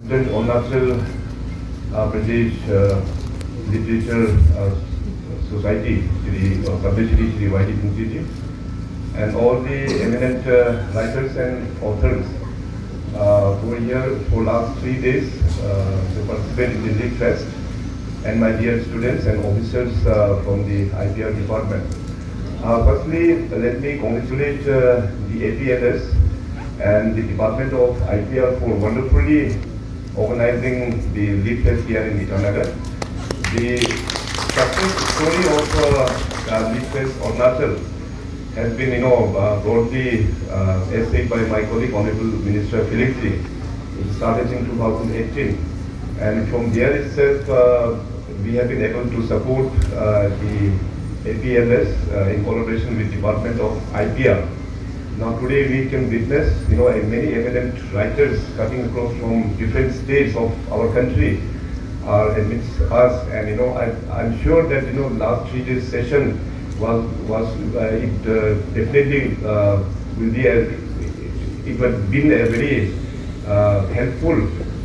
Arunachal Pradesh Literary Society, Shri Y.D. Punji, and all the eminent writers and authors who are here for last 3 days to participate in the Lit Fest, and my dear students and officers from the IPR department. Firstly, let me congratulate the APLS and the Department of IPR for wonderfully organizing the Lit Fest here in Itanagar. The success story of Lit Fest Arunachal has been, broadly essayed by my colleague, Honorable Minister Philip. It started in 2018, and from there itself, we have been able to support the APLS in collaboration with Department of IPR. Now today we can witness, many eminent writers coming across from different states of our country are amidst us, and I'm sure that last 3 days session was definitely will be it has been a very helpful,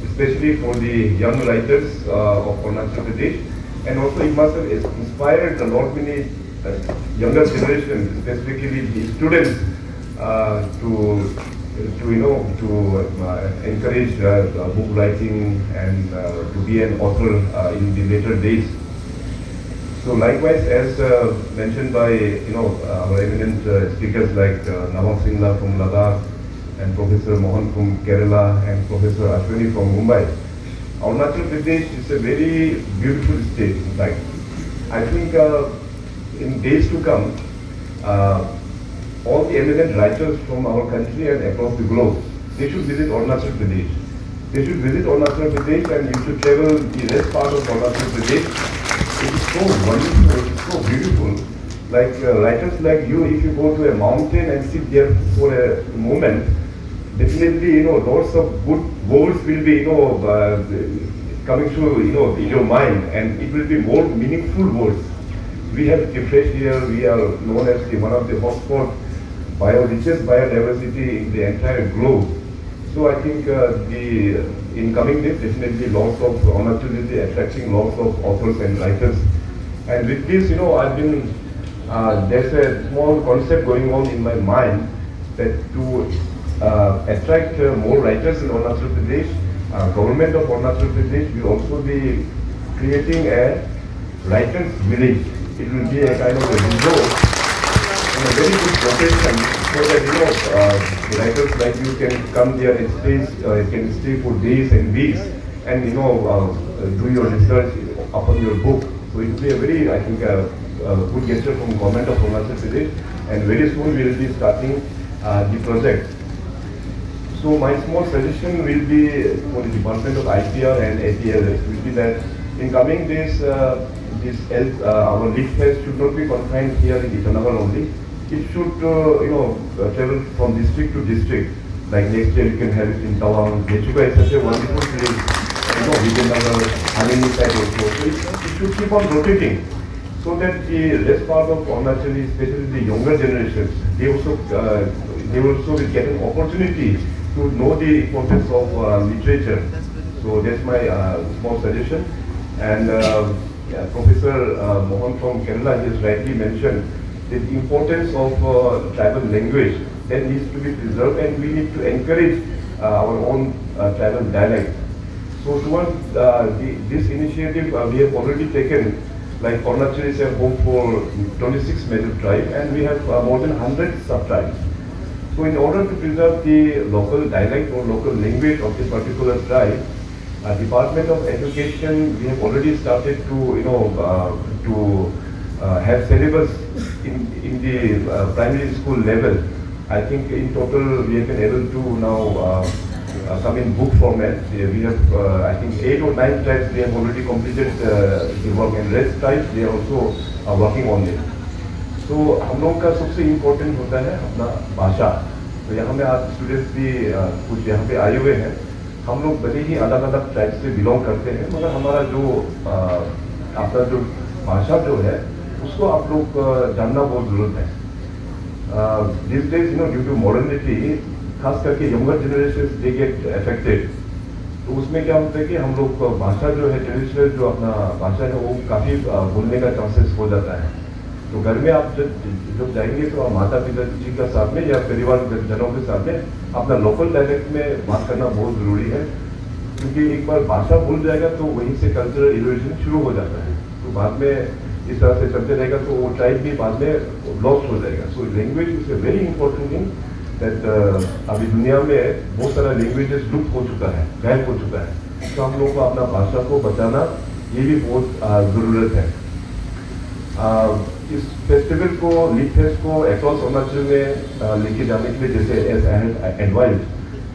especially for the young writers of Arunachal Pradesh, and also it must have inspired a lot many younger generations, specifically the students, to encourage book writing and to be an author in the later days. So likewise, as mentioned by our eminent speakers like Nawab Singla from Ladakh and Professor Mohan from Kerala and Professor Ashwini from Mumbai, Arunachal Pradesh is a very beautiful state. In fact, I think in days to come, all the eminent writers from our country and across the globe, they should visit Arunachal Pradesh. They should visit Arunachal Pradesh, and you should travel the rest part of Arunachal Pradesh. It is so wonderful, it is so beautiful. Like writers like you, if you go to a mountain and sit there for a moment, definitely, lots of good words will be, coming through, in your mind, and it will be more meaningful words. We have refreshed here, we are known as one of the hotspot richest biodiversity in the entire globe. So I think in coming days, definitely lots of Arunachal will be attracting lots of authors and writers. And with this, I've been, there's a small concept going on in my mind that to attract more writers in Arunachal Pradesh, government of Arunachal Pradesh will also be creating a writers village. It will be a kind of a resort in a very good location, so that the writers like you can come there and can stay for days and weeks, and do your research upon your book. So it will be a very, I think, good gesture from government of Arunachal Pradesh, and very soon we will be starting the project. So my small suggestion will be for the Department of IPR and APLS will be that in coming days, our Lit Fest should not be confined here in Itanagar only. It should, travel from district to district. Like next year you can have it in Tawang. Mechuga is such a wonderful place. Vijayanagar, Hanini side also. So it should keep on rotating, so that the rest part of Arunachal, especially the younger generations, they also will get an opportunity to know the importance of literature. So that's my small suggestion. And Professor Mohan from Kerala has rightly mentioned the importance of tribal language that needs to be preserved, and we need to encourage our own tribal dialects. So towards this initiative, we have already taken, like Arunachal is a home for 26 major tribes, and we have more than 100 sub-tribes. So in order to preserve the local dialect or local language of the particular tribe, Department of Education, we have already started to have syllabus in the primary school level. I think in total we have been able to now come in book format. We have, I think 8 or 9 tribes, they have already completed the work, and rest tribes, they are also working on it. तो हम लोगों का सबसे important होता है अपना भाषा। तो यहाँ में आज स्टूडेंट्स भी कुछ यहाँ पे आए हुए हैं। हम लोग भले ही अलग अलग ट्राइब से बिलोंग करते हैं, मगर हमारा जो अपना जो भाषा जो है उसको आप लोग जानना बहुत ज़रूरत है। These days, due to modernity, खास करके younger generations, they get affected. तो उसमें क्या होता है कि हम लोग भाषा जो है ट्रेडिशनल जो अपना भाषा है वो काफ़ी भूलने का चांसेस हो जाता है। तो घर में आप जब जाएंगे तो माता पिता जी का साथ में या परिवार जनों के साथ में अपना लोकल डायलेक्ट में बात करना बहुत ज़रूरी है, क्योंकि एक बार भाषा भूल जाएगा तो वहीं से कल्चरल इरोजन शुरू हो जाता है। तो बाद में इस तरह से चलते रहेगा तो वो ट्राइब भी बाद में लॉस्ट हो जाएगा। So language is a very important thing that अभी दुनिया में बहुत सारा लैंग्वेजेस लुप्त हो चुका है, गायब हो चुका है। तो हम लोगों को अपना भाषा को बचाना ये भी बहुत ज़रूरत है। इस फेस्टिवल को, लिट फेस्ट को अक्रॉस अरुणाचल में लेके जाने के लिए जैसे एज आई हैड एडवाइज,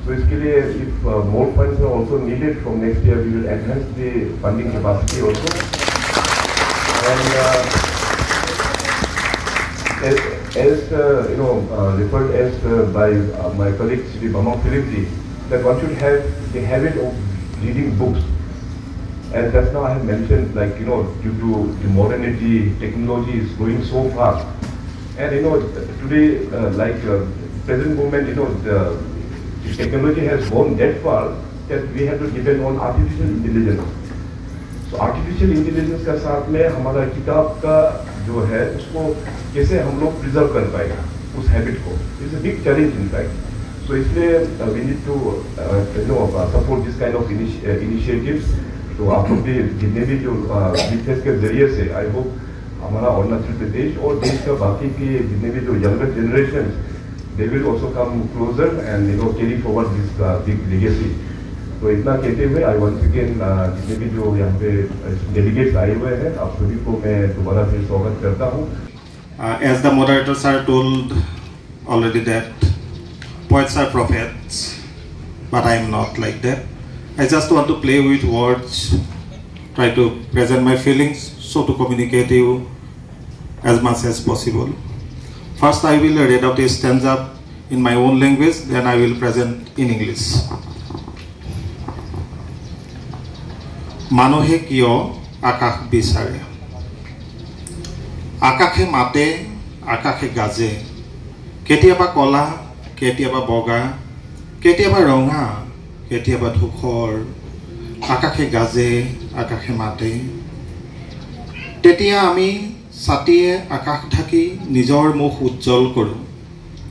तो इसके लिए if more funds are also needed from next year we will enhance the funding capacity also. And as referred as by my colleague Chief Minister Pema Khandu, that one should have the habit of reading books. And that's now I have mentioned, like, due to the modernity, technology is going so fast. And today, present moment, the technology has gone that far that we have to depend on artificial intelligence. तो artificial intelligence का साथ में हमारा किताब का जो है उसको कैसे हम लोग प्रिजर्व कर पाएगा उस हैबिट को, it's a big challenge in fact. So इसलिए we need to support this kind of initiatives. तो आप लोग भी जितने भी जो लिट फेस्ट के जरिए से आई होप हमारा अरुणाचल प्रदेश और देश का बाकी के जितने भी जो younger generation they will also come closer and carry forward this big legacy. तो इतना कहते हुए आई वंस अगेन जितने भी जो यहाँ पे डेलीगेट्स आए हुए हैं आप सभी को मैं दोबारा फिर स्वागत करता हूँ। As the moderators are told already that poets are prophets, but I am not like that. I just want to play with words, try to present my feelings, so to communicate you as much as possible. First I will read out a stanza in my own language, then I will present in English. মানুহে কিয় আকাশ বিচাৰে, আকাশে মাতে আকাশে গাজে, কেতিয়াবা কলা কেতিয়াবা বগা, কেতিয়াবা ৰঙা কেতিয়াবা ধূসৰ, আকাশে গাজে আকাশে মাতে। তেতিয়া আমি ছাতিয়ে আকাশ ঢাকি নিজৰ মুখ উজ্জ্বল কৰোঁ,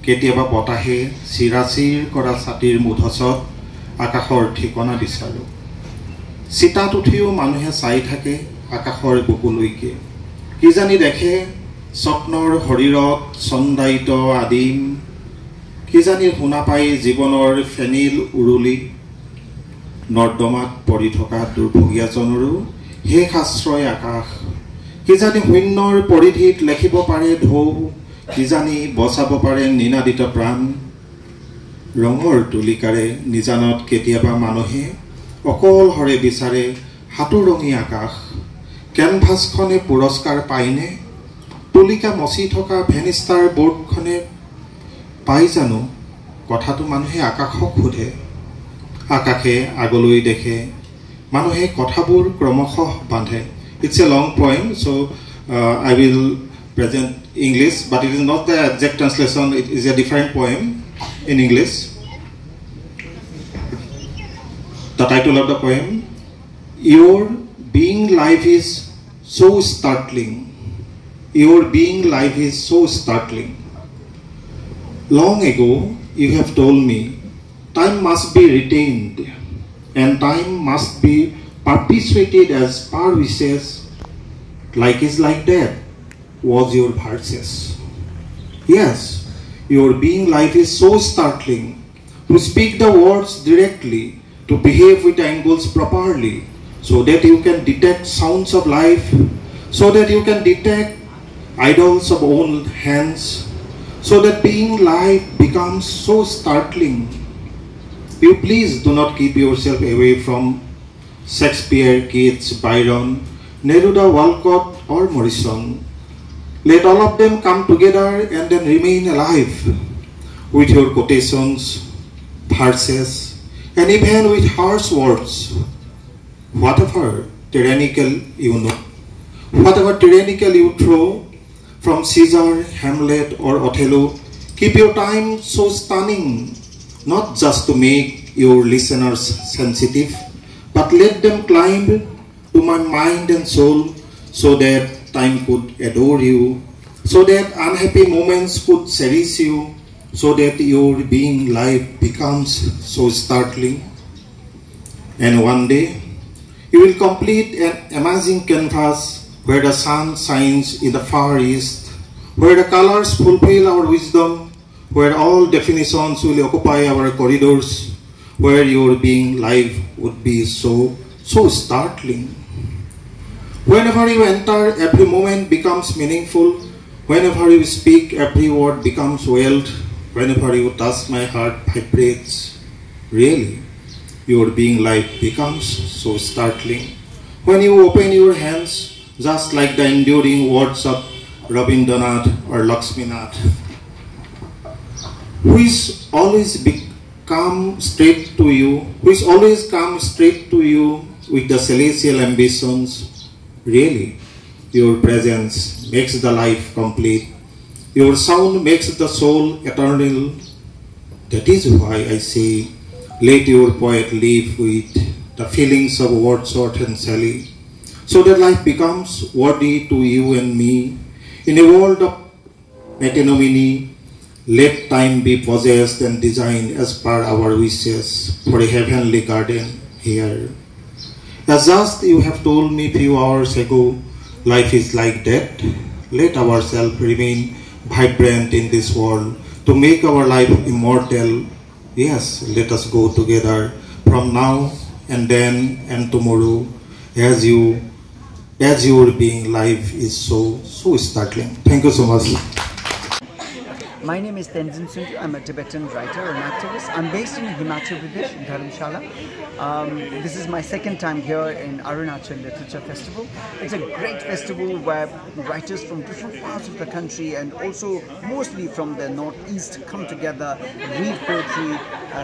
কেতিয়াবা বতাহে চিৰাচিৰ কৰা ছাতিৰ মুধচত আকাশৰ ঠিকনা বিচাৰোঁ। চিতাত উঠিও মানুহে চাই থাকে আকাশৰ বুকুলৈকে, কিজানি দেখে স্বপ্নৰ শৰীৰত চন্দায়িত আদিম, কিজানি শুনা পাই জীৱনৰ ফেনিল উৰুলি, নৰ্দমাত পৰি থকা দুৰ্ভগীয়াজনৰো শেষ আশ্ৰয় আকাশ, কিজানি শূন্যৰ পৰিধিত লেখিব পাৰে ঢৌ, কিজানি বচাব পাৰে নিনাদিত প্ৰাণ। ৰঙৰ তুলিকাৰে নিজানত কেতিয়াবা মানুহে অকলহৰে বিচাৰে হাতুৰঙী আকাশ, কেনভাছখনে পুৰস্কাৰ পায়নে, তুলিকা মচি থকা ভেনিষ্টাৰ বোৰ্ডখনে পাই জানো, কথাটো মানুহে আকাশক সোধে। আকাশে আগলৈ দেখে, মানুহে কথাবোৰ ক্ৰমশঃ বান্ধে। It's a long poem, so I will present English, but it is not the exact translation, it is a different poem in English. The title of the poem, Your being life is so startling. Your being life is so startling. Long ago, you have told me, time must be retained, and time must be perpetuated as per wishes, like is like that, was your verses. Yes, your being life is so startling, to speak the words directly, to behave with angles properly, so that you can detect sounds of life, so that you can detect idols of own hands, so that being life becomes so startling. You please do not keep yourself away from Shakespeare, Keats, Byron, Neruda, Walcott or Morrison. Let all of them come together and then remain alive with your quotations, verses, and even with harsh words. Whatever tyrannical you know, whatever tyrannical you throw from Caesar, Hamlet or Othello, keep your time so stunning, not just to make your listeners sensitive, but let them climb to my mind and soul, so that time could adore you, so that unhappy moments could cherish you, so that your being life becomes so startling. And one day, you will complete an amazing canvas where the sun shines in the far east, where the colors fulfill our wisdom, where all definitions will occupy our corridors, where your being life would be so startling. Whenever you enter, every moment becomes meaningful. Whenever you speak, every word becomes wealth. Whenever you touch, my heart vibrates. Really, your being life becomes so startling. When you open your hands, just like the enduring words of Rabindranath or Lakshminath, which always come straight to you, which always come straight to you with the celestial ambitions. Really, your presence makes the life complete. Your sound makes the soul eternal. That is why I say, let your poet live with the feelings of Wordsworth and Shelley, so that life becomes worthy to you and me. In a world of metonymy, let time be possessed and designed as per our wishes for a heavenly garden here. As just you have told me few hours ago, life is like that. Let ourselves remain vibrant in this world to make our life immortal. Yes, let us go together from now and then and tomorrow, as your being life is so startling. Thank you so much. My name is Tenzin Sundu. I'm a Tibetan writer and activist. I'm based in Arunachal Pradesh, in Dharamshala. This is my second time here in Arunachal Literature Festival. It's a great festival where writers from different parts of the country and also mostly from the northeast come together, read poetry,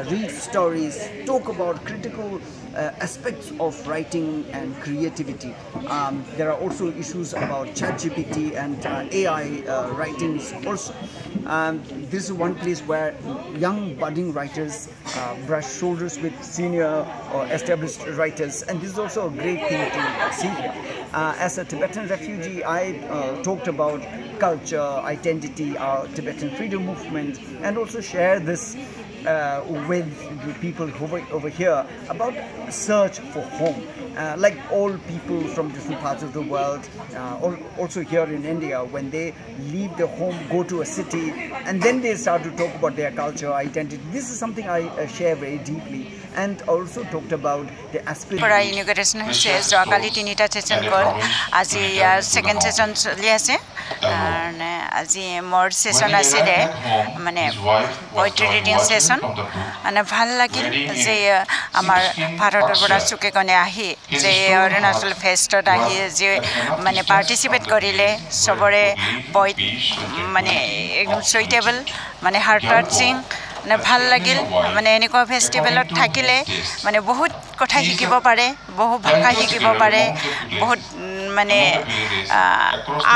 read stories, talk about critical aspects of writing and creativity. There are also issues about ChatGPT and AI writings also. This is one place where young budding writers brush shoulders with senior or established writers, and this is also a great thing to see here. As a Tibetan refugee, I talked about culture, identity, our Tibetan freedom movement, and also share this with the people over here about search for home. Like all people from different parts of the world, also here in India, when they leave their home, go to a city, and then they start to talk about their culture, identity. This is something I share very deeply, and also talked about the aspect. For inauguration, যোৱাকালি তিনিটা session গ'ল, আজি second session চলি আছে, আজি মোৰ session আছিলে মানে poetry reading session, মানে ভাল লাগিল যে আমাৰ ভাৰতৰ পৰা চুকে কোণে আহি যে অৰুণাচল ফেষ্টত আহি যে মানে পাৰ্টিচিপেট কৰিলে, সবৰে পইট মানে একদম সুইটেবল, মানে হাৰ্ট টাচিং, মানে ভাল লাগিল। মানে এনেকুৱা ফেষ্টিভেলত থাকিলে মানে বহুত কথা শিকিব পাৰে, বহু ভাষা শিকিব পাৰে, বহুত মানে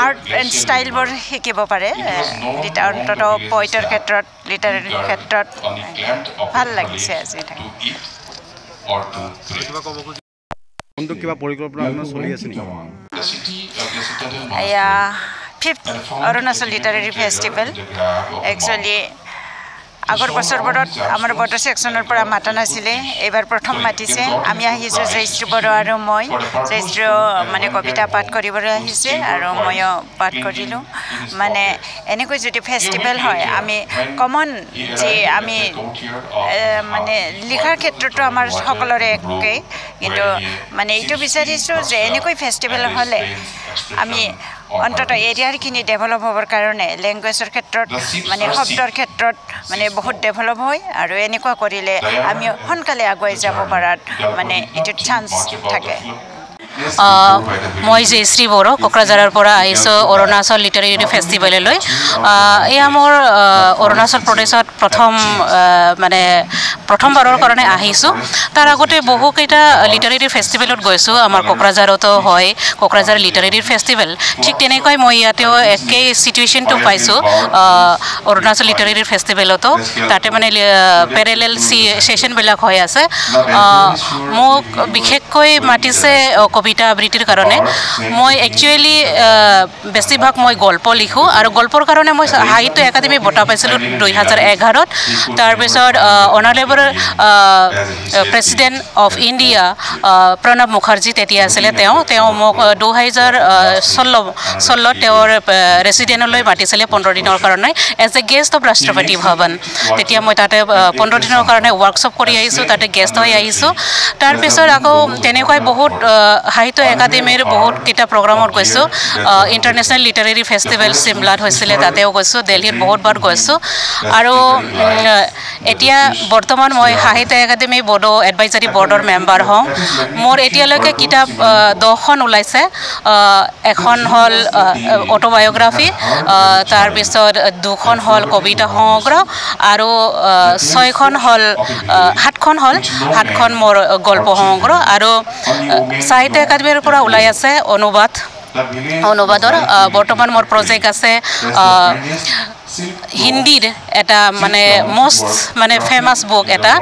আৰ্ট এণ্ড ষ্টাইলবোৰ শিকিব পাৰে, অন্তত পইটৰ ক্ষেত্ৰত, লিটাৰেৰীৰ ক্ষেত্ৰত ভাল লাগিছে আজি। কিবা পৰিকল্পনা চলি আছে নেকি? এয়া 5th Arunachal literary festival. Actually আগৰ বছৰবোৰত আমাৰ বৰ্ডাৰ ছেকশ্যনৰ পৰা মাতা নাছিলে, এইবাৰ প্ৰথম মাতিছে। আমি আহিছোঁ জয়শ্ৰী বড়ো আৰু মই। জয়শ্ৰী মানে কবিতা পাঠ কৰিবলৈ আহিছে আৰু ময়ো পাঠ কৰিলোঁ। মানে এনেকৈ যদি ফেষ্টিভেল হয়, আমি কমন যে আমি মানে লিখাৰ ক্ষেত্ৰতো আমাৰ সকলোৰে একেই, কিন্তু মানে এইটো বিচাৰিছোঁ যে এনেকৈ ফেষ্টিভেল হ'লে আমি অন্তত এৰিয়াৰখিনি ডেভেলপ হ'বৰ কাৰণে লেংগুৱেজৰ ক্ষেত্ৰত, মানে শব্দৰ ক্ষেত্ৰত মানে বহুত ডেভেলপ হয়, আৰু এনেকুৱা কৰিলে আমি সোনকালে আগুৱাই যাব পৰাত মানে এইটো চান্স থাকে। মই জয়শ্ৰী বড়ো কোকৰাঝাৰৰ পৰা আহিছোঁ অৰুণাচল লিটাৰেৰী ফেষ্টিভেললৈ এয়া মোৰ অৰুণাচল প্ৰদেশত প্ৰথমবাৰৰ কাৰণে আহিছোঁ তাৰ আগতে বহুকেইটা লিটাৰেৰী ফেষ্টিভেলত গৈছোঁ আমাৰ কোকৰাঝাৰতো হয় কোকৰাঝাৰ লিটাৰেৰী ফেষ্টিভেল ঠিক তেনেকৈ মই ইয়াতেও একেই চিটুৱেশ্যনটো পাইছোঁ অৰুণাচল লিটাৰেৰী ফেষ্টিভেলতো তাতে মানে পেৰেলেল ছেশ্যনবিলাক হৈ আছে মোক বিশেষকৈ মাতিছে কবিতা আবৃত্তিৰ কাৰণে মই একচুৱেলি বেছিভাগ মই গল্প লিখোঁ আৰু গল্পৰ কাৰণে মই সাহিত্য একাডেমী বঁটা পাইছিলোঁ 2011ত তাৰপিছত honourable president of India Pranab Mukherjee তেতিয়া আছিলে তেওঁ মোক 2016 তেওঁৰ ৰেচিডেণ্টলৈ মাতিছিলে 15 দিনৰ কাৰণে এজ এ গেষ্ট অফ ৰাষ্ট্ৰপতি ভৱন তেতিয়া মই তাতে 15 দিনৰ কাৰণে ৱৰ্কশ্বপ কৰি আহিছোঁ তাতে গেষ্ট হৈ আহিছোঁ তাৰপিছত আকৌ তেনেকৈ বহুত সাহিত্য একাডেমীৰ বহুত কেইটা প্ৰগ্ৰামত গৈছোঁ ইণ্টাৰনেশ্যনেল লিটাৰেৰী ফেষ্টিভেল চিমলাত হৈছিলে তাতেও গৈছোঁ দিল্লীত বহুতবাৰ গৈছোঁ আৰু এতিয়া বৰ্তমান মই সাহিত্য একাডেমী বৰ্ডৰ এডভাইজাৰী বৰ্ডৰ মেম্বাৰ হওঁ মোৰ এতিয়ালৈকে কিতাপ 10খন ওলাইছে এখন হ'ল অটোবায়োগ্ৰাফি তাৰপিছত 2খন হ'ল কবিতা সংগ্ৰহ আৰু 7খন মোৰ গল্প সংগ্ৰহ আৰু সাহিত্য একাডেমীৰ পৰা ওলাই আছে অনুবাদৰ বৰ্তমান মোৰ প্ৰজেক্ট আছে হিন্দীৰ এটা মানে মষ্ট মানে ফেমাছ বুক এটা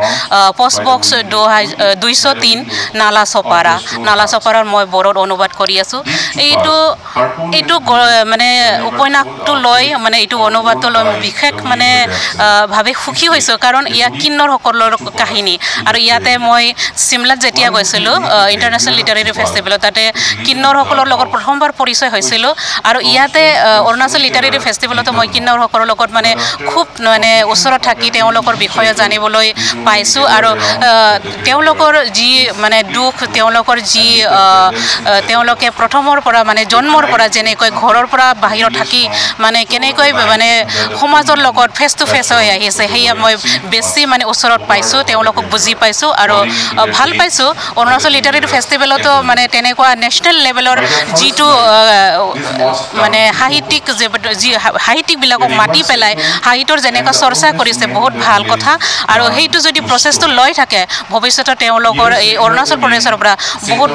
পোষ্ট বক্স 203 নালা চপাৰাৰ মই বড়োত অনুবাদ কৰি আছোঁ এইটো মানে উপন্যাসটো লৈ মানে এইটো অনুবাদটো লৈ বিশেষ মানে ভাবে সুখী হৈছোঁ কাৰণ ইয়াত কিন্নৰসকলৰ কাহিনী আৰু ইয়াতে মই চিমলাত যেতিয়া গৈছিলোঁ ইণ্টাৰনেশ্যনেল লিটাৰেৰী ফেষ্টিভেলত তাতে কিন্নৰসকলৰ লগত প্ৰথমবাৰ পৰিচয় হৈছিলোঁ আৰু ইয়াতে অৰুণাচল লিটাৰেৰী ফেষ্টিভেলতো মই কিন্নৰসকলৰ লগত মানে খুব মানে ওচৰত থাকি তেওঁলোকৰ বিষয়ে জানিবলৈ পাইছোঁ আৰু তেওঁলোকৰ যি মানে দুখ তেওঁলোকৰ যি তেওঁলোকে প্ৰথমৰ পৰা মানে জন্মৰ পৰা যেনেকৈ ঘৰৰ পৰা বাহিৰত থাকি মানে কেনেকৈ মানে সমাজৰ লগত ফেচ টু ফেচ হৈ আহিছে সেয়া মই বেছি মানে ওচৰত পাইছোঁ তেওঁলোকক বুজি পাইছোঁ আৰু ভাল পাইছোঁ অৰুণাচল লিটাৰেৰী ফেষ্টিভেলতো মানে তেনেকুৱা নেশ্যনেল লেভেলৰ যিটো মানে সাহিত্যিকবিলাকক মাতি পেলাই সাহিত্যৰ যেনেকুৱা চৰ্চা কৰিছে বহুত ভাল কথা আৰু সেইটো যদি প্ৰচেছটো লৈ থাকে ভৱিষ্যতে তেওঁলোকৰ এই অৰুণাচল প্ৰদেশৰ পৰা বহুত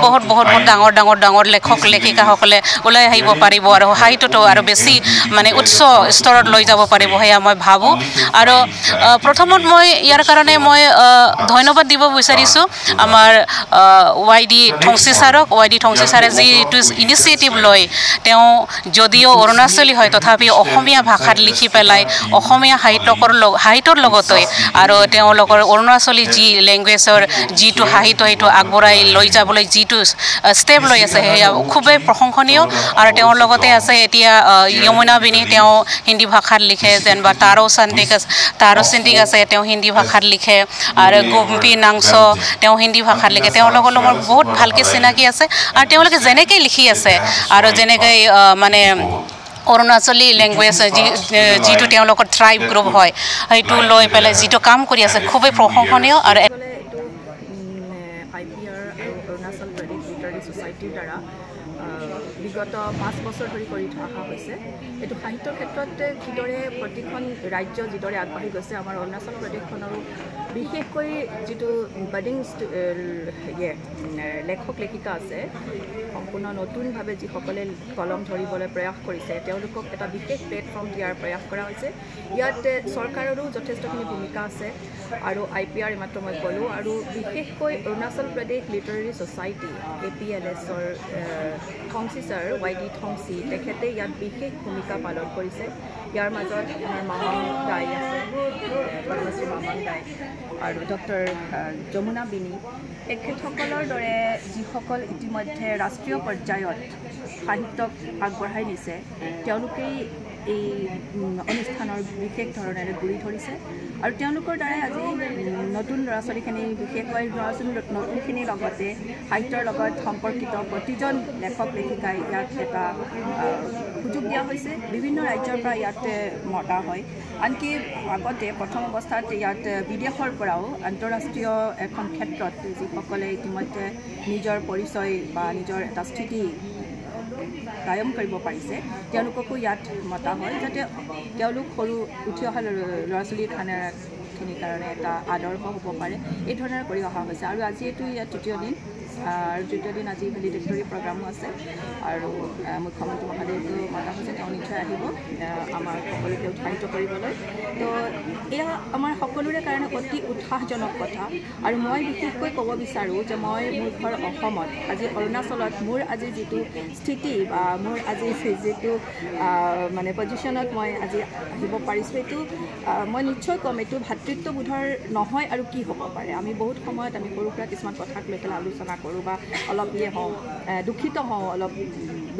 ডাঙৰ লেখক লেখিকাসকলে ওলাই আহিব পাৰিব আৰু সাহিত্যটো আৰু বেছি মানে উচ্চ স্তৰত লৈ যাব পাৰিব সেয়া মই ভাবোঁ আৰু প্ৰথমত মই ইয়াৰ কাৰণে মই ধন্যবাদ দিব বিচাৰিছোঁ আমাৰ YD থংচী ছাৰে যিটো ইনিচিয়েটিভ লৈ তেওঁ যদিও অৰুণাচলী হয় তথাপিও অসমীয়া ভাষাত লিখি পেলাই অসমীয়া সাহিত্যৰ লগতে আৰু তেওঁলোকৰ অৰুণাচলী যি লেংগুৱেজৰ যিটো সাহিত্য সেইটো আগবঢ়াই লৈ যাবলৈ যিটো ষ্টেপ লৈ আছে সেয়া খুবেই প্ৰশংসনীয় আৰু তেওঁৰ লগতে আছে এতিয়া যমুনা বিনী তেওঁ হিন্দী ভাষাত লিখে যেনিবা তাৰো চিন্তিক আছে তেওঁ হিন্দী ভাষাত লিখে আৰু গোম্পী নাংছ তেওঁ হিন্দী ভাষাত লিখে তেওঁলোকৰ লগত বহুত ভালকৈ চিনাকি আছে আৰু তেওঁলোকে যেনেকৈ লিখি আছে আৰু যেনেকৈ মানে অৰুণাচলী লেংগুৱেজ যিটো তেওঁলোকৰ ট্ৰাইব গ্ৰুপ হয় সেইটো লৈ পেলাই যিটো কাম কৰি আছে খুবেই প্ৰশংসনীয় আৰু অৰুণাচল প্ৰদেশ লিটাৰেৰী ছ'চাইটিৰ দ্বাৰা বিগত 5 বছৰ ধৰি কৰি থকা হৈছে এইটো সাহিত্যৰ ক্ষেত্ৰত কিদৰে প্ৰতিখন ৰাজ্য যিদৰে আগবাঢ়ি গৈছে আমাৰ অৰুণাচল প্ৰদেশখনৰো বিশেষকৈ যিটো বাডিং লেখক লেখিকা আছে সম্পূৰ্ণ নতুনভাৱে যিসকলে কলম ধৰিবলৈ প্ৰয়াস কৰিছে তেওঁলোকক এটা বিশেষ প্লেটফৰ্ম দিয়াৰ প্ৰয়াস কৰা হৈছে ইয়াত চৰকাৰৰো যথেষ্টখিনি ভূমিকা আছে আৰু IPR এইমাত্ৰ মই ক'লোঁ আৰু বিশেষকৈ Arunachal Pradesh literary society APLSৰ থংচী sir YD থংচী তেখেতে ইয়াত বিশেষ ভূমিকা পালন কৰিছে ইয়াৰ মাজত আমাৰ মামন দাই আছে পদ্মশ্ৰী মামন দাই আৰু ডক্টৰ যমুনা বিনী এখেতসকলৰ দৰে যিসকল ইতিমধ্যে ৰাষ্ট্ৰীয় পৰ্যায়ত সাহিত্যক আগবঢ়াই নিছে তেওঁলোকেই এই অনুষ্ঠানৰ বিশেষ ধৰণেৰে গুৰি ধৰিছে আৰু তেওঁলোকৰ দ্বাৰাই আজি নতুন ল'ৰা ছোৱালীখিনি বিশেষকৈ ল'ৰা ছোৱালী নতুনখিনিৰ লগতে সাহিত্যৰ লগত সম্পৰ্কিত প্ৰতিজন লেখক লেখিকাই ইয়াত এটা সুযোগ দিয়া হৈছে। বিভিন্ন ৰাজ্যৰ পৰা ইয়াত মতা হয়, আনকি আগতে প্ৰথম অৱস্থাত ইয়াত বিদেশৰ পৰাও আন্তঃৰাষ্ট্ৰীয় এখন ক্ষেত্ৰত যিসকলে ইতিমধ্যে নিজৰ পৰিচয় বা নিজৰ এটা স্থিতি কায়ম কৰিব পাৰিছে তেওঁলোককো ইয়াত মতা হয়, যাতে তেওঁলোক সৰু উঠি অহা ল'ৰা ছোৱালীৰ খিনিৰ কাৰণে এটা আদৰ্শ হ'ব পাৰে। এই ধৰণে কৰি অহা হৈছে আৰু আজি এইটো ইয়াত তৃতীয় দিন আৰু তৃতীয় দিন আজি ভেলিডেটৰী প্ৰগ্ৰামো আছে আৰু মুখ্যমন্ত্ৰী মহোদয়কো মতা হৈছে, তেওঁ নিশ্চয় আহিব আমাৰ সকলোকে উৎসাহিত কৰিবলৈ। তো এয়া আমাৰ সকলোৰে কাৰণে অতি উৎসাহজনক কথা আৰু মই বিশেষকৈ ক'ব বিচাৰোঁ যে মই মোৰ ঘৰ অসমত, আজি অৰুণাচলত মোৰ আজি যিটো স্থিতি বা মোৰ আজি যিটো মানে পজিশ্যনত মই আজি আহিব পাৰিছোঁ, এইটো মই নিশ্চয় ক'ম এইটো ভাতৃত্ববোধৰ নহয় আৰু কি হ'ব পাৰে। আমি বহুত সময়ত আমি সৰু সুৰা কিছুমান কথাক লৈ পেলাই আলোচনা কৰোঁ বা অলপ হওঁ দুখিত হওঁ, অলপ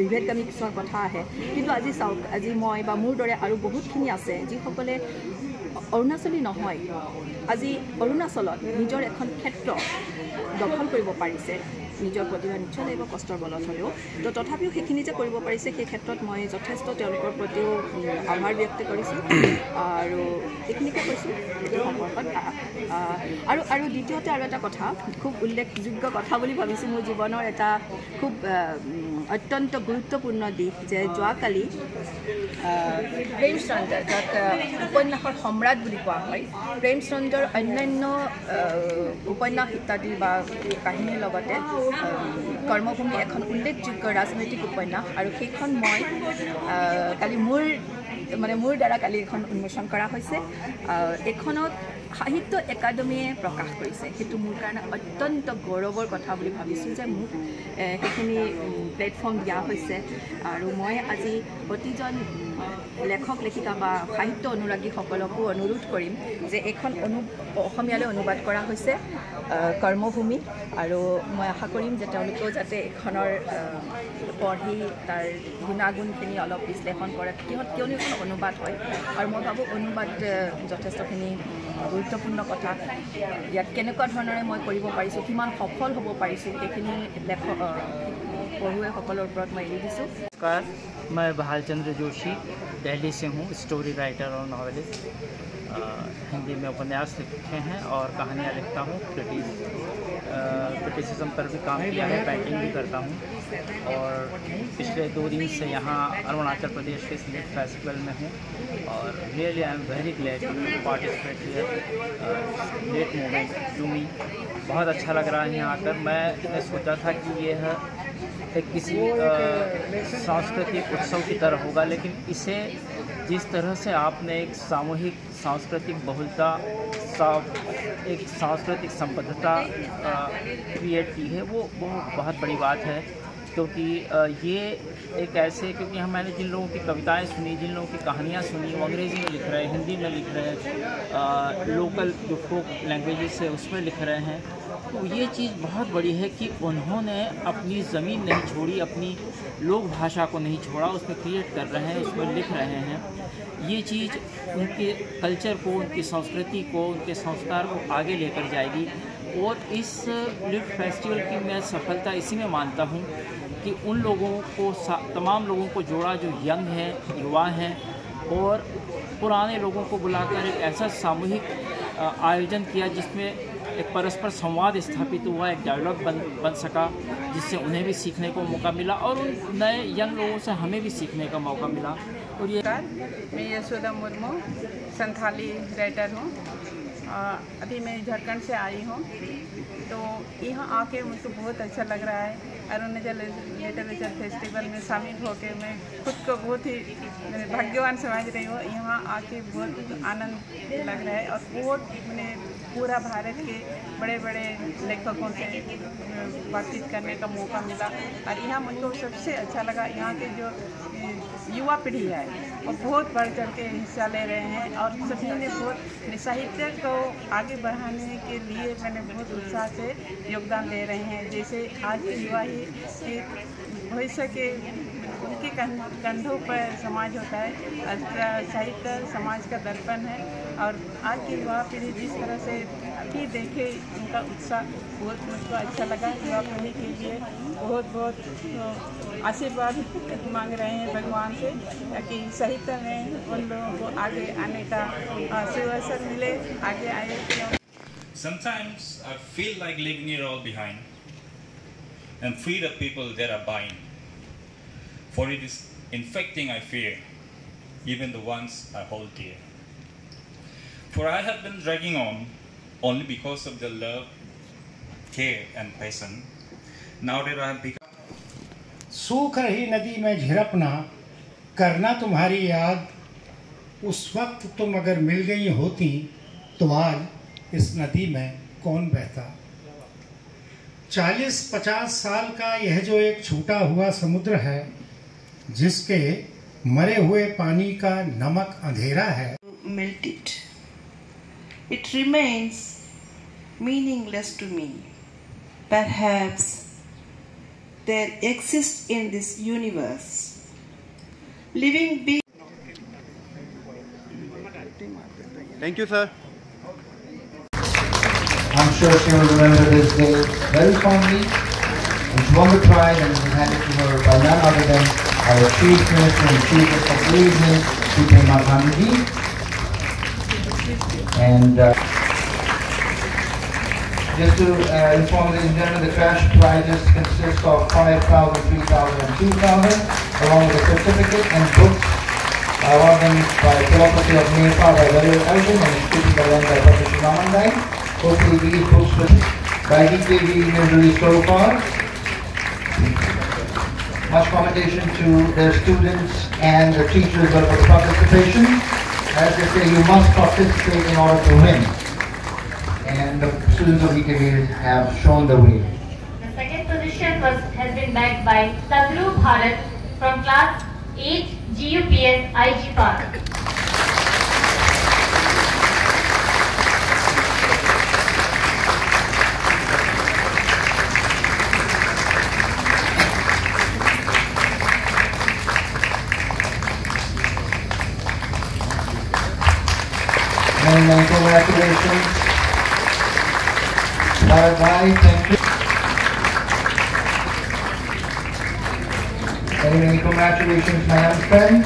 বিভেদগামী কিছুমান কথা আহে, কিন্তু আজি চাওক আজি মই বা মোৰ দৰে আৰু বহুতখিনি আছে যিসকলে অৰুণাচলী নহয়, আজি অৰুণাচলত নিজৰ এখন ক্ষেত্ৰ দখল কৰিব পাৰিছে। নিজৰ প্ৰতিভা নিশ্চয় লাগিব কষ্টৰ বলত হ'লেও, তো তথাপিও সেইখিনি যে কৰিব পাৰিছে সেই ক্ষেত্ৰত মই যথেষ্ট তেওঁলোকৰ প্ৰতিও আভাৰ ব্যক্ত কৰিছোঁ আৰু এইখিনিকে কৈছোঁ এইটো সম্পৰ্কত। আৰু দ্বিতীয়তে আৰু এটা কথা খুব উল্লেখযোগ্য কথা বুলি ভাবিছোঁ, মোৰ জীৱনৰ এটা খুব অত্যন্ত গুৰুত্বপূৰ্ণ দিশ যে যোৱাকালি প্ৰেমচন্দ্ৰ, যাক উপন্যাসৰ সম্ৰাট বুলি কোৱা হয়, প্ৰেমচন্দ্ৰৰ অন্যান্য উপন্যাস ইত্যাদি বা কাহিনীৰ লগতে কৰ্মভূমি এখন উল্লেখযোগ্য ৰাজনৈতিক উপন্যাস আৰু সেইখন মই কালি মোৰ দ্বাৰা কালি এখন উন্মোচন কৰা হৈছে। এইখনত সাহিত্য একাডেমীয়ে প্ৰকাশ কৰিছে, সেইটো মোৰ কাৰণে অত্যন্ত গৌৰৱৰ কথা বুলি ভাবিছোঁ যে মোক সেইখিনি প্লেটফৰ্ম দিয়া হৈছে আৰু মই আজি প্ৰতিজন লেখক লেখিকা বা সাহিত্য অনুৰাগীসকলকো অনুৰোধ কৰিম যে এইখন অসমীয়ালৈ অনুবাদ কৰা হৈছে কৰ্মভূমি, আৰু মই আশা কৰিম যে তেওঁলোকেও যাতে এইখনৰ পঢ়ি তাৰ গুণাগুণখিনি অলপ বিশ্লেষণ কৰে, কিয়নো এখন অনুবাদ হয় আৰু মই ভাবোঁ অনুবাদ যথেষ্টখিনি গুৰুত্বপূৰ্ণ কথা। ইয়াত কেনেকুৱা ধৰণেৰে মই কৰিব পাৰিছোঁ, কিমান সফল হ'ব পাৰিছোঁ, সেইখিনি পঢ়ুৱৈসকলৰ ওপৰত মই এৰি দিছোঁ। नमस्कार, मैं भालचंद्र जोशी दिल्ली से हूँ, स्टोरी राइटर और नॉवेलिस्ट। हिंदी में उपन्यास लिखे हैं और कहानियाँ लिखता हूँ। क्रिटिसिज्म पर भी काम किया है, पेंटिंग भी करता हूँ और पिछले 2 दिन से यहाँ अरुणाचल प्रदेश के लिट फेस्टिवल में हूँ और really I am very glad to participate here. Great moment to me, बहुत अच्छा लग रहा है यहाँ आकर। मैंने सोचा था कि यह एक किसी सांस्कृतिक उत्सव की तरह होगा, लेकिन इसे जिस तरह से आपने एक सामूहिक सांस्कृतिक बहुलता, एक सांस्कृतिक संबद्धता क्रिएट की है, वो बहुत बड़ी बात है। क्योंकि ये एक ऐसे, क्योंकि मैंने जिन लोगों की कविताएं सुनी, जिन लोगों की कहानियां सुनी, वो अंग्रेज़ी में लिख रहे हैं, हिंदी में लिख रहे हैं, लोकल जो फोक लैंग्वेजेस है उसमें लिख रहे हैं, तो ये चीज़ बहुत बड़ी है कि उन्होंने अपनी ज़मीन नहीं छोड़ी, अपनी लोक भाषा को नहीं छोड़ा, उसमें क्रिएट कर रहे हैं, उसमें लिख रहे हैं। ये चीज़ उनके कल्चर को, उनकी संस्कृति को, उनके संस्कार को आगे लेकर जाएगी। और इस लिट फेस्टिवल की मैं सफलता इसी में मानता हूँ कि उन लोगों को, तमाम लोगों को जोड़ा जो यंग हैं, युवा हैं, और पुराने लोगों को बुलाकर एक ऐसा सामूहिक आयोजन किया जिसमें एक परस्पर संवाद स्थापित हुआ, एक डायलॉग बन सका, जिससे उन्हें भी सीखने को मौका मिला और उन नए यंग लोगों से हमें भी सीखने का मौका मिला। और ये मैं यशोदा मुर्मू संथाली राइटर हूँ। अभी मैं झारखंड से आई हूँ, तो यहाँ आके मुझको बहुत अच्छा लग रहा है। अरुणाचल लिटरेचर फेस्टिवल में शामिल होकर मैं खुद को बहुत ही भाग्यवान समझ रही हूँ। यहाँ आके बहुत आनंद लग रहा है और बहुत मैंने पूरा भारत के बड़े बड़े लेखकों से बातचीत करने का मौका मिला और यहाँ मुझको सबसे अच्छा लगा यहाँ के जो युवा पीढ़ी है वो बहुत बढ़ चढ़ के हिस्सा ले रहे हैं और सभी ने बहुत साहित्य को आगे बढ़ाने के लिए मैंने बहुत उत्साह से योगदान दे रहे हैं। जैसे आज के युवा ही भविष्य के उनके कंधों पर समाज होता है। साहित्य समाज का दर्पण है और आज की युवा पीढ़ी जिस तरह से अभी देखे उनका उत्साह बहुत मुझको अच्छा लगा। युवा पीढ़ी के लिए बहुत बहुत आशीर्वाद मांग रहे हैं भगवान से ताकि साहित्य में उन लोगों को आगे आने का सुअवसर मिले, आगे आए। Sometimes I feel like leaving it all behind and free the people that are buying. For it is infecting, I fear, even the ones I hold dear. For I have been dragging on only because of the love, care and passion. Now that I have become सूख रही नदी में झिरपना, करना तुम्हारी याद, उस वक्त तुम अगर मिल गई होती तो आज इस नदी में कौन बहता। 40-50 साल का यह जो एक छूटा हुआ समुद्र है, जिसके मरे हुए पानी का नमक अंधेरा है। Melt it. It remains meaningless to me. Perhaps there exists in this universe living beings. Thank you, sir. I'm sure she will remember this day very fondly, and she won the prize and it was handed to her by none other than our Chief Minister and Chief of Eminent, Chief Pema Khandu. And just to inform ladies and gentlemen, the cash prizes consist of 5,000, 3,000 and 2,000, along with a certificate and books, one of them by Philosophy of Nepal by Dr. Elgin and Speaking the Land by Dr. Shimamandai. Hopefully these books will by DKV released so far. Much commendation to their students and the teachers for the participation. As they say, you must participate in order to win. And the students of DKV have shown the way. The second position has been bagged by Sadru Bharat from class 8 GUPS IG Park. And congratulations. Bye-bye, thank you. Many congratulations, my young friend.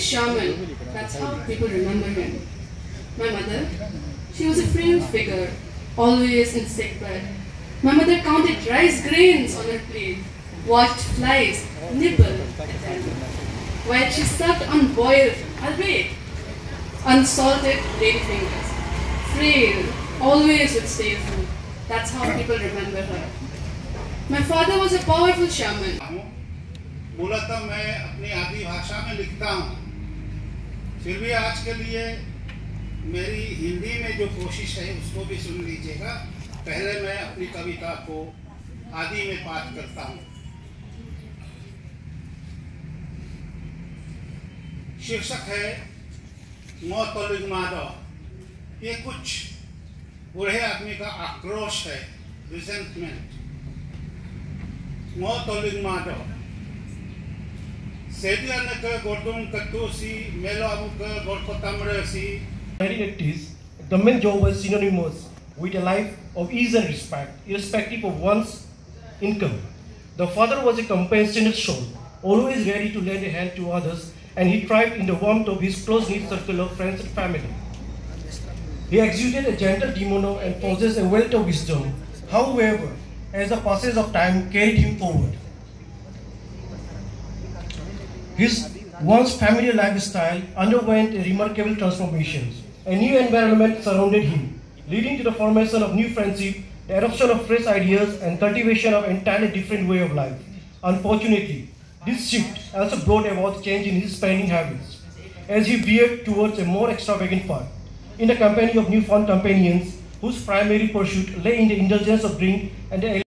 Shaman, that's how people remember him. My mother, she was a framed figure, always in sick bed. My mother counted rice grains on her plate, watched flies nibble at them, while she sucked on boiled, albeit unsalted lady fingers. Frail, always with stale food. That's how people remember her. My father was a powerful shaman. मूलतः मैं अपनी आदि भाषा में लिखता हूँ, फिर भी आज के लिए मेरी हिंदी में जो कोशिश है उसको भी सुन लीजिएगा। पहले मैं अपनी कविता को आदि में पाठ करता हूँ। शीर्षक है मौत और लिंगमादव। ये कुछ बूढ़े आदमी का आक्रोश है, रिजेंटमेंट। मौत और लिंगमादव Government job was synonymous with a life of ease and respect, irrespective of one's income. The father was a compassionate soul, always ready to lend a hand to others, and he thrived in the warmth of his close-knit circle of friends and family. He exuded a gentle demeanor and possessed a wealth of wisdom. However, as the passage of time carried him forward, his once familiar lifestyle underwent a remarkable transformation. A new environment surrounded him, leading to the formation of new friendship, the adoption of fresh ideas, and cultivation of an entirely different way of life. Unfortunately, this shift also brought about change in his spending habits, as he veered towards a more extravagant path, in the company of newfound companions whose primary pursuit lay in the indulgence of drink and the